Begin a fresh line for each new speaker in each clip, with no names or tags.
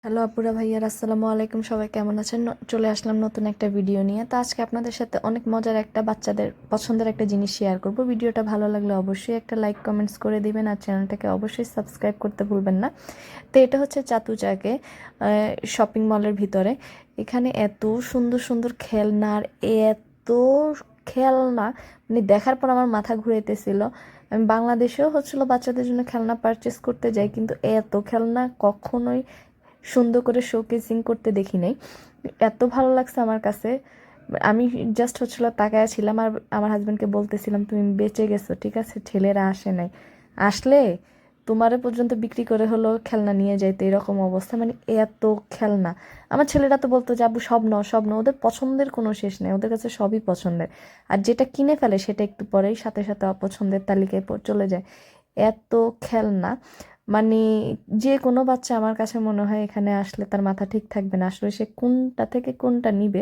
Hello আপুরা ভাইয়ার আসসালামু আলাইকুম, সবাই কেমন আছেন? চলে আসলাম নতুন একটা ভিডিও নিয়ে। তো আজকে আপনাদের সাথে অনেক মজার একটা বাচ্চাদের পছন্দের একটা জিনিস শেয়ার করব। ভিডিওটা ভালো লাগলে অবশ্যই একটা লাইক কমেন্টস করে দিবেন আর চ্যানেলটাকে অবশ্যই সাবস্ক্রাইব করতে ভুলবেন না। তো এটা হচ্ছে চাতুচাকে শপিং মলের ভিতরে। এখানে এত সুন্দর সুন্দর খেলনা আর এত খেলনা, মানে দেখার পর আমার মাথা ঘুরাইতেছিল। আমি বাংলাদেশেও হচ্ছিল বাচ্চাদের জন্য খেলনা পারচেস করতে যাই, কিন্তু এত খেলনা কখনোই সুন্দর করে শোকেসিং করতে দেখি নাই। এত ভালো লাগছে আমার কাছে। আমি জাস্ট হচ্ছিল তাকায়া ছিলাম আর আমার হাজব্যান্ডকে বলতেছিলাম, তুমি বেঁচে গেছো, ঠিক আছে, ছেলেরা আসে নাই, আসলে তোমারে পর্যন্ত বিক্রি করে হলো খেলনা নিয়ে যাইতে, এরকম অবস্থা। মানে এত খেলনা। আমার ছেলেরা তো বলতো যে আব্বু সব নাও সব নাও, ওদের পছন্দের কোনো শেষ নেই, ওদের কাছে সবই পছন্দের। আর যেটা কিনে ফেলে সেটা একটু পরেই সাথে সাথে অপছন্দের তালিকায় চলে যায়। এত খেলনা, মানে যে কোনো বাচ্চা আমার কাছে মনে হয় এখানে আসলে তার মাথা ঠিক থাকবে না, আসলে সে কোনটা থেকে কোনটা নিবে।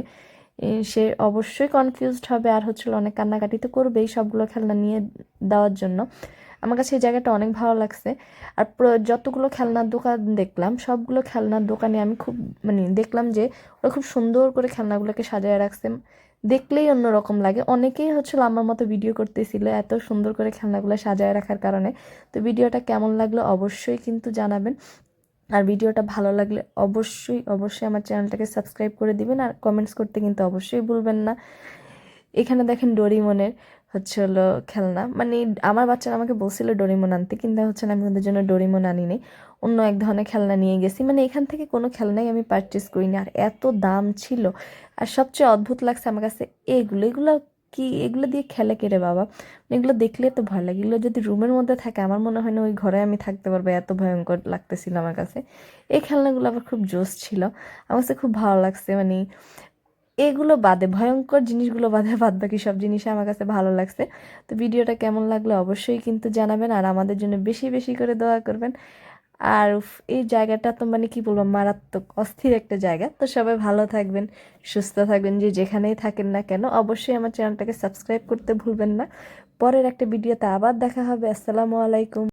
সে অবশ্যই কনফিউজড হবে আর হচ্ছিল অনেক কান্নাকাটি তো করবেই সবগুলো খেলনা নিয়ে দেওয়ার জন্য। আমার কাছে এই জায়গাটা অনেক ভালো লাগছে। আর যতগুলো খেলনার দোকান দেখলাম, সবগুলো খেলনার দোকানে আমি খুব, মানে দেখলাম যে ওরা খুব সুন্দর করে খেলনাগুলোকে সাজায় রাখছে। দেখলেই অন্যরকম লাগে। অনেকেই হচ্ছিল আমার মতো ভিডিও করতেছিল এত সুন্দর করে খেলনাগুলো সাজায় রাখার কারণে। তো ভিডিওটা কেমন লাগলো অবশ্যই কিন্তু জানাবেন। আর ভিডিওটা ভালো লাগলে অবশ্যই অবশ্যই আমার চ্যানেলটাকে সাবস্ক্রাইব করে দিবেন আর কমেন্টস করতে কিন্তু অবশ্যই ভুলবেন না। এখানে দেখেন ডোরিমনের হচ্ছে হলো খেলনা, মানে আমার বাচ্চারা আমাকে বলছিল ডোরিমন আনতে, কিন্তু হচ্ছে না, আমি ওদের জন্য ডোরিমন আনি নাই, অন্য এক ধরনের খেলনা নিয়ে গেছি। মানে এখান থেকে কোনো খেলনাই আমি পারচেস করিনি, আর এত দাম ছিল। আর সবচেয়ে অদ্ভুত লাগছে আমার কাছে এগুলো এগুলো কি, এগুলো দিয়ে খেলে কে রে বাবা? মানে এগুলো দেখলে তো ভয় লাগে। এগুলো যদি রুমের মধ্যে থাকে আমার মনে হয় না ওই ঘরে আমি থাকতে পারবো, এত ভয়ঙ্কর লাগতেছিল আমার কাছে। এই খেলনাগুলো আবার খুব জোস ছিল, আমার কাছে খুব ভালো লাগছে। মানে এগুলো বাদে, ভয়ঙ্কর জিনিসগুলো বাদে বাদ বাকি সব জিনিসই আমার কাছে ভালো লাগছে। তো ভিডিওটা কেমন লাগলো অবশ্যই কিন্তু জানাবেন আর আমাদের জন্য বেশি বেশি করে দোয়া করবেন। আর এই জায়গাটা তো মানে কি বলবো, মারাত্মক অস্থির একটা জায়গা। তো সবাই ভালো থাকবেন, সুস্থ থাকবেন, যে যেখানেই থাকেন না কেন। অবশ্যই আমার চ্যানেলটাকে সাবস্ক্রাইব করতে ভুলবেন না। পরের একটা ভিডিওতে আবার দেখা হবে। আসসালামু আলাইকুম।